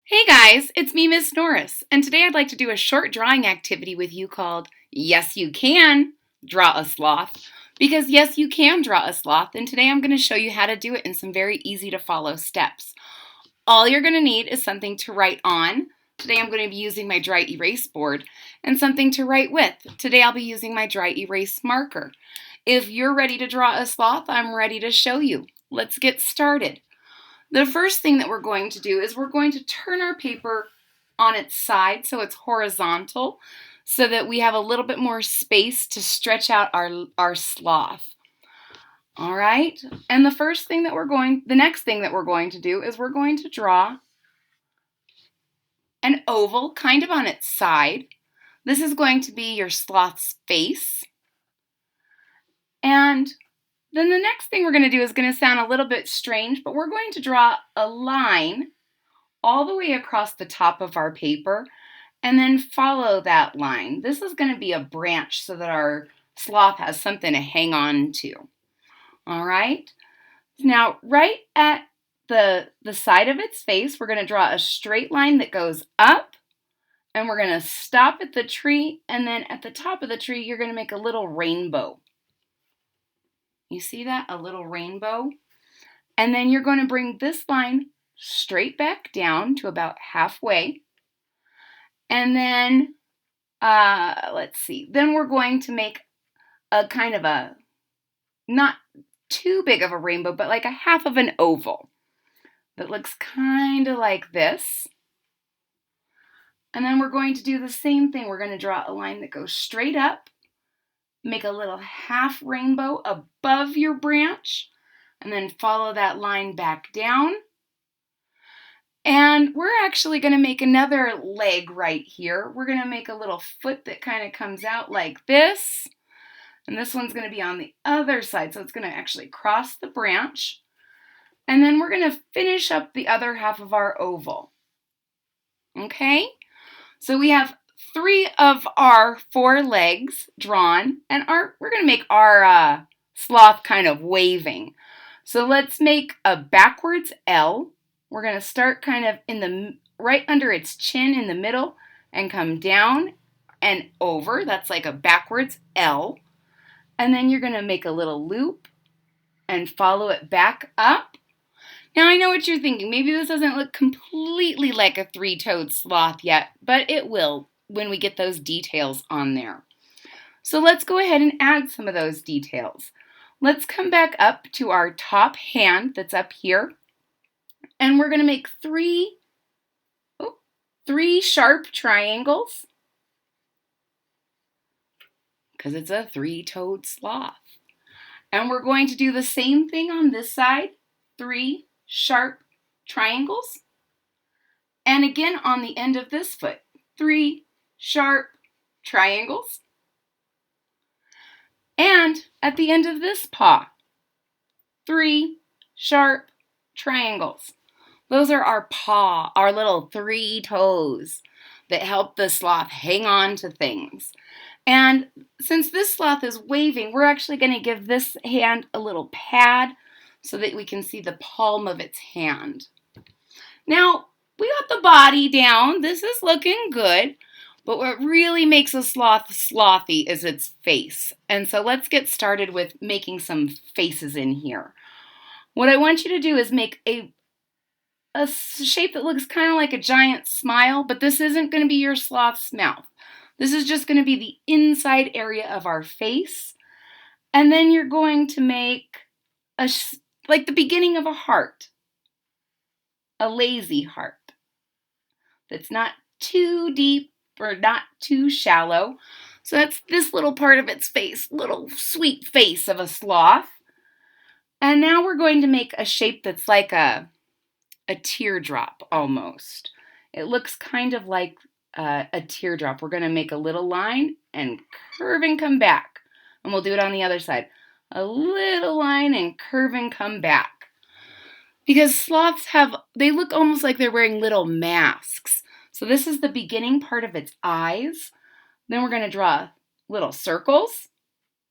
Hey guys, it's me, Miss Norris, and today I'd like to do a short drawing activity with you called Yes You Can Draw a Sloth, because yes, you can draw a sloth, and today I'm going to show you how to do it in some very easy to follow steps. All you're going to need is something to write on. Today I'm going to be using my dry erase board, and something to write with. Today I'll be using my dry erase marker. If you're ready to draw a sloth, I'm ready to show you. Let's get started. The first thing that we're going to do is we're going to turn our paper on its side so it's horizontal so that we have a little bit more space to stretch out our sloth. All right, and the next thing that we're going to do is we're going to draw an oval kind of on its side. This is going to be your sloth's face. And then the next thing we're going to do is going to sound a little bit strange, but we're going to draw a line all the way across the top of our paper and then follow that line. This is going to be a branch so that our sloth has something to hang on to. All right. Now, right at the side of its face, we're going to draw a straight line that goes up, and we're going to stop at the tree, and then at the top of the tree, you're going to make a little rainbow. You see that? A little rainbow. And then you're going to bring this line straight back down to about halfway. And then, let's see, then we're going to make a kind of a, not too big of a rainbow, but like a half of an oval that looks kind of like this. And then we're going to do the same thing. We're going to draw a line that goes straight up, make a little half rainbow above your branch, and then follow that line back down. And we're actually going to make another leg right here. We're going to make a little foot that kind of comes out like this. And this one's going to be on the other side, so it's going to actually cross the branch. And then we're going to finish up the other half of our oval. Okay? So we have 3 of our 4 legs drawn, and we're going to make our sloth kind of waving. So let's make a backwards L. We're going to start kind of right under its chin in the middle and come down and over. That's like a backwards L. And then you're going to make a little loop and follow it back up. Now I know what you're thinking. Maybe this doesn't look completely like a 3-toed sloth yet, but it will when we get those details on there. So let's go ahead and add some of those details. Let's come back up to our top hand that's up here. And we're going to make 3 sharp triangles because it's a 3-toed sloth. And we're going to do the same thing on this side, 3 sharp triangles. And again on the end of this foot, 3 sharp triangles. And at the end of this paw, 3 sharp triangles. Those are our paw, our little 3 toes that help the sloth hang on to things. And since this sloth is waving, we're actually going to give this hand a little pad so that we can see the palm of its hand. Now, we got the body down. This is looking good. But what really makes a sloth slothy is its face. And so let's get started with making some faces in here. What I want you to do is make a shape that looks kind of like a giant smile, but this isn't going to be your sloth's mouth. This is just going to be the inside area of our face. And then you're going to make like the beginning of a heart, a lazy heart that's not too deep or not too shallow. So that's this little part of its face, little sweet face of a sloth. And now we're going to make a shape that's like a teardrop almost. It looks kind of like a teardrop. We're going to make a little line and curve and come back. And we'll do it on the other side. A little line and curve and come back. Because sloths they look almost like they're wearing little masks. So this is the beginning part of its eyes. Then we're going to draw little circles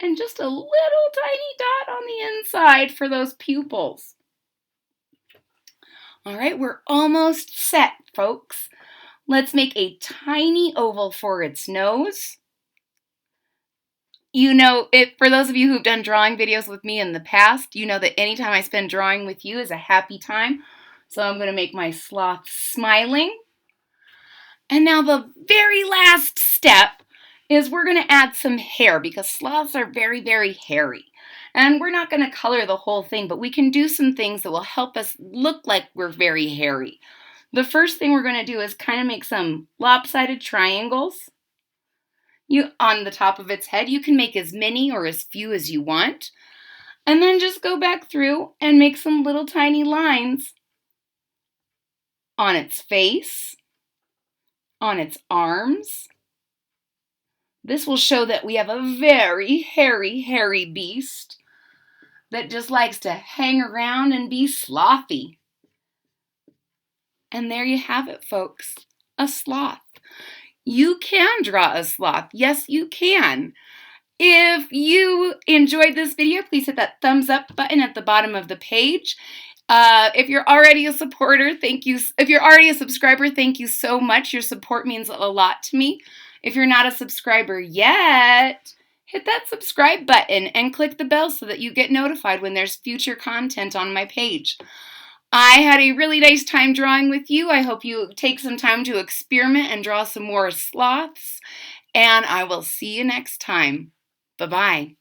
and just a little tiny dot on the inside for those pupils. All right, we're almost set, folks. Let's make a tiny oval for its nose. You know, for those of you who've done drawing videos with me in the past, you know that anytime I spend drawing with you is a happy time. So I'm going to make my sloth smiling. And now the very last step is we're going to add some hair because sloths are very, very hairy. And we're not going to color the whole thing, but we can do some things that will help us look like we're very hairy. The first thing we're going to do is kind of make some lopsided triangles. On the top of its head. You can make as many or as few as you want. And then just go back through and make some little tiny lines on its face, on its arms. This will show that we have a very hairy beast that just likes to hang around and be slothy. And there you have it, folks, a sloth. You can draw a sloth. Yes, you can. If you enjoyed this video, please hit that thumbs up button at the bottom of the page. If you're already a supporter, thank you. If you're already a subscriber, thank you so much. Your support means a lot to me. If you're not a subscriber yet, hit that subscribe button and click the bell so that you get notified when there's future content on my page. I had a really nice time drawing with you. I hope you take some time to experiment and draw some more sloths. And I will see you next time. Bye-bye.